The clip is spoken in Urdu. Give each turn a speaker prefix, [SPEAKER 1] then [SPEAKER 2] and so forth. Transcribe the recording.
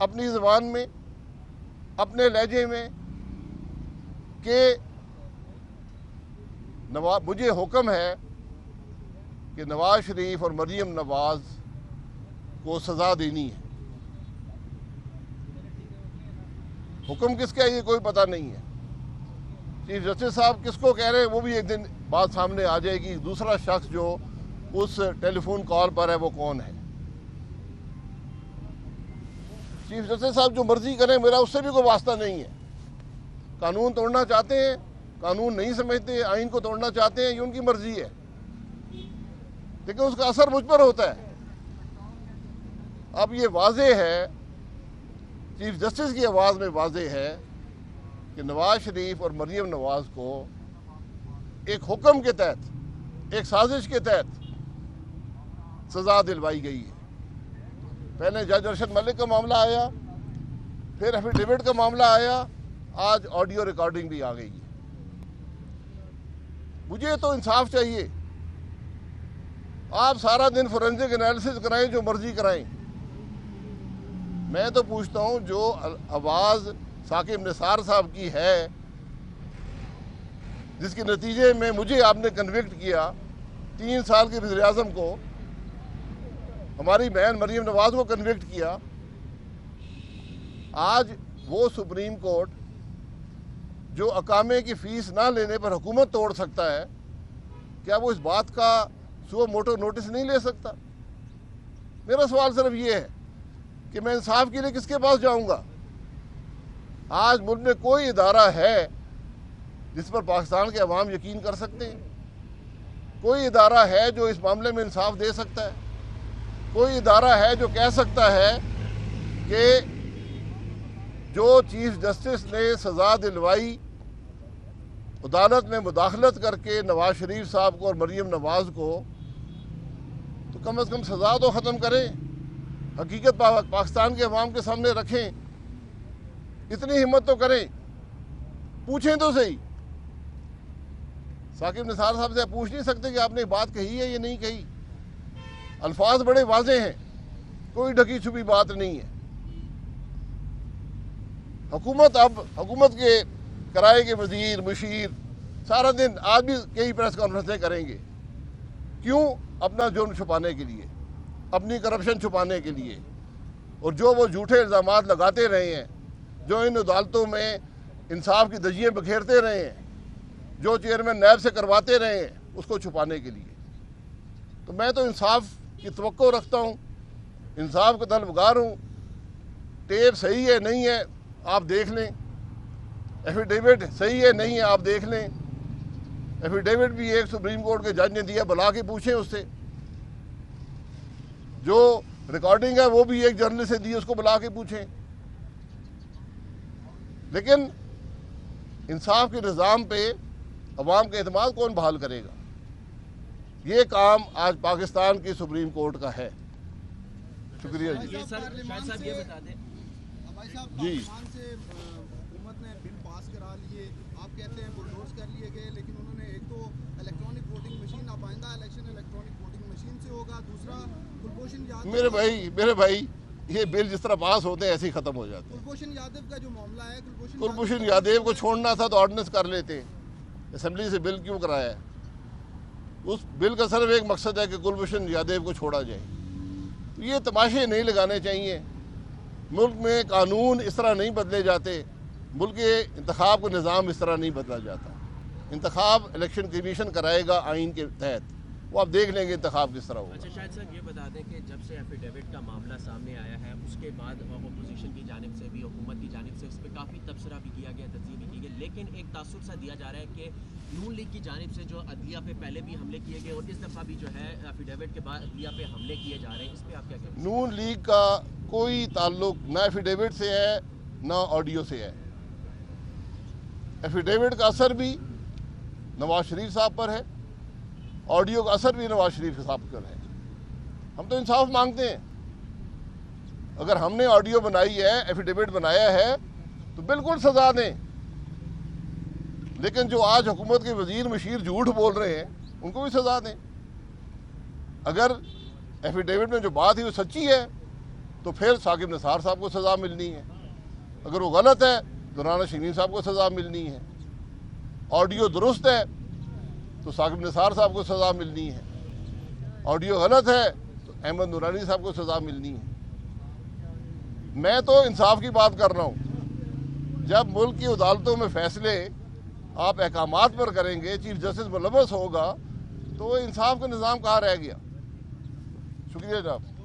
[SPEAKER 1] اپنی زبان میں اپنے لہجے میں کہ مجھے حکم ہے کہ نواز شریف اور مریم نواز کو سزا دینی ہے. حکم کس کا ہے یہ کوئی پتہ نہیں ہے. چیف جسٹس صاحب کس کو کہہ رہے ہیں وہ بھی ایک دن بات سامنے آ جائے گی. دوسرا شخص جو اس ٹیلی فون کال پر ہے وہ کون ہے. چیف جسٹس صاحب جو مرضی کریں میرا اس سے بھی کوئی واسطہ نہیں ہے. قانون توڑنا چاہتے ہیں, قانون نہیں سمجھتے, آئین کو توڑنا چاہتے ہیں, یہ ان کی مرضی ہے, لیکن اس کا اثر مجھ پر ہوتا ہے. اب یہ واضح ہے, چیف جسٹس کی آواز میں واضح ہے کہ نواز شریف اور مریم نواز کو ایک حکم کے تحت, ایک سازش کے تحت سزا دلوائی گئی ہے. پہلے جج ارشد ملک کا معاملہ آیا, پھر ایفیڈیوٹ کا معاملہ آیا, آج آڈیو ریکارڈنگ بھی آ گئی ہے. مجھے تو انصاف چاہیے. آپ سارا دن فورینسک انالیسس کرائیں, جو مرضی کرائیں. میں تو پوچھتا ہوں جو آواز ثاقب نثار صاحب کی ہے, جس کے نتیجے میں مجھے آپ نے کنوکٹ کیا, 3 سال کے وزیر اعظم کو, ہماری بہن مریم نواز کو کنوکٹ کیا, آج وہ سپریم کورٹ جو اقامے کی فیس نہ لینے پر حکومت توڑ سکتا ہے, کیا وہ اس بات کا سو موٹو نوٹس نہیں لے سکتا؟ میرا سوال صرف یہ ہے کہ میں انصاف کے لیے کس کے پاس جاؤں گا؟ آج ملک میں کوئی ادارہ ہے جس پر پاکستان کے عوام یقین کر سکتے ہیں؟ کوئی ادارہ ہے جو اس معاملے میں انصاف دے سکتا ہے؟ کوئی ادارہ ہے جو کہہ سکتا ہے کہ جو چیف جسٹس نے سزا دلوائی عدالت میں مداخلت کر کے نواز شریف صاحب کو اور مریم نواز کو, تو کم از کم سزا تو ختم کریں, حقیقت پاکستان کے عوام کے سامنے رکھیں, اتنی ہمت تو کریں, پوچھیں تو صحیح. ثاقب نثار صاحب سے آپ پوچھ نہیں سکتے کہ آپ نے بات کہی ہے یا نہیں کہی؟ الفاظ بڑے واضح ہیں, کوئی ڈھکی چھپی بات نہیں ہے. حکومت کے کرائے کے وزیر مشیر سارا دن آج بھی کئی پریس کانفرنسیں کریں گے. کیوں؟ اپنا جرم چھپانے کے لیے, اپنی کرپشن چھپانے کے لیے, اور جو وہ جھوٹے الزامات لگاتے رہے ہیں, جو ان عدالتوں میں انصاف کی دھجیاں بکھیرتے رہے ہیں, جو چیئرمین نیب سے کرواتے رہے ہیں, اس کو چھپانے کے لیے. تو میں تو انصاف کی توقع رکھتا ہوں, انصاف کا طلبگار ہوں. ٹیپ صحیح ہے نہیں ہے آپ دیکھ لیں, ایفیڈیوٹ صحیح ہے نہیں ہے آپ دیکھ لیں. ایفیڈیوٹ بھی ایک سپریم کورٹ کے جج نے دیا, بلا کے پوچھیں اس سے. جو ریکارڈنگ ہے وہ بھی ایک جرنلسٹ سے دی, اس کو بلا کے پوچھیں. لیکن انصاف کے نظام پہ عوام کا اعتماد کون بحال کرے گا؟ یہ کام آج پاکستان کی سپریم کورٹ کا ہے. شکریہ جی.
[SPEAKER 2] جی
[SPEAKER 3] پاکستان سے حکومت نے بل پاس کرا لیے, آپ کہتے ہیں بلڈوز کر لیے گئے, لیکن انہوں نے ایک تو الیکٹرانک ووٹنگ مشین, اب آئندہ الیکشن الیکٹرانک ووٹنگ مشین سے ہوگا, دوسرا کلبھوشن یادو.
[SPEAKER 1] میرے بھائی یہ بل جس طرح پاس ہوتے ہیں ایسے ہی ختم ہو جاتے ہیں.
[SPEAKER 3] کلبھوشن یادو کا جو معاملہ ہے,
[SPEAKER 1] کلبھوشن یادو کو چھوڑنا تھا تو آرڈیننس کر لیتے, اسمبلی سے بل کیوں کرایا ہے؟ اس بل کا صرف ایک مقصد ہے کہ کلبھوشن یادو کو چھوڑا جائے. یہ تماشے نہیں لگانے چاہیے. ملک میں قانون اس طرح نہیں بدلے جاتے, ملک کے انتخاب کا نظام اس طرح نہیں بدلا جاتا. انتخاب الیکشن کمیشن کرائے گا آئین کے تحت, وہ آپ دیکھ لیں گے انتخاب کس طرح ہوگا.
[SPEAKER 2] اچھا شاہد صاحب یہ بتا دیں کہ جب سے ایفیڈیوٹ کا معاملہ سامنے آیا ہے اس کے بعد اپوزیشن کی جانب سے بھی, حکومت کی جانب سے اس پہ کافی تبصرہ بھی کیا گیا, تجزیہ بھی کی گئی, لیکن ایک تاثر سا دیا جا رہا ہے کہ نون لیگ کی جانب سے جو عدلیہ پہ پہلے بھی حملے کیے گئے اور اس دفعہ بھی جو ہے ایفیڈیوٹ کے بعد عدلیہ پہ حملے کیے جا رہے ہیں, اس پہ آپ کیا کہیں گے؟
[SPEAKER 1] نون لیگ کا کوئی تعلق نہ ایفیڈیوٹ سے ہے نہ آڈیو سے ہے. ایفیڈیوٹ کا اثر بھی نواز شریف صاحب پر ہے, آڈیو کا اثر بھی نواز شریف صاحب پر ہے. ہم تو انصاف مانگتے ہیں. اگر ہم نے آڈیو بنائی ہے, ایفیڈیوٹ بنایا ہے, تو بالکل سزا دیں. لیکن جو آج حکومت کے وزیر مشیر جھوٹ بول رہے ہیں ان کو بھی سزا دیں. اگر ایفیڈیوٹ میں جو بات ہے وہ سچی ہے تو پھر ثاقب نثار صاحب کو سزا ملنی ہے. اگر وہ غلط ہے تو رانا شرین صاحب کو سزا ملنی ہے. آڈیو درست ہے تو ثاقب نثار صاحب کو سزا ملنی ہے. آڈیو غلط ہے تو احمد نورانی صاحب کو سزا ملنی ہے. میں تو انصاف کی بات کر رہا ہوں. جب ملک کی عدالتوں میں فیصلے آپ احکامات پر کریں گے, چیف جسٹس ملوث ہوگا, تو انصاف کا نظام کہاں رہ گیا. شکریہ جناب.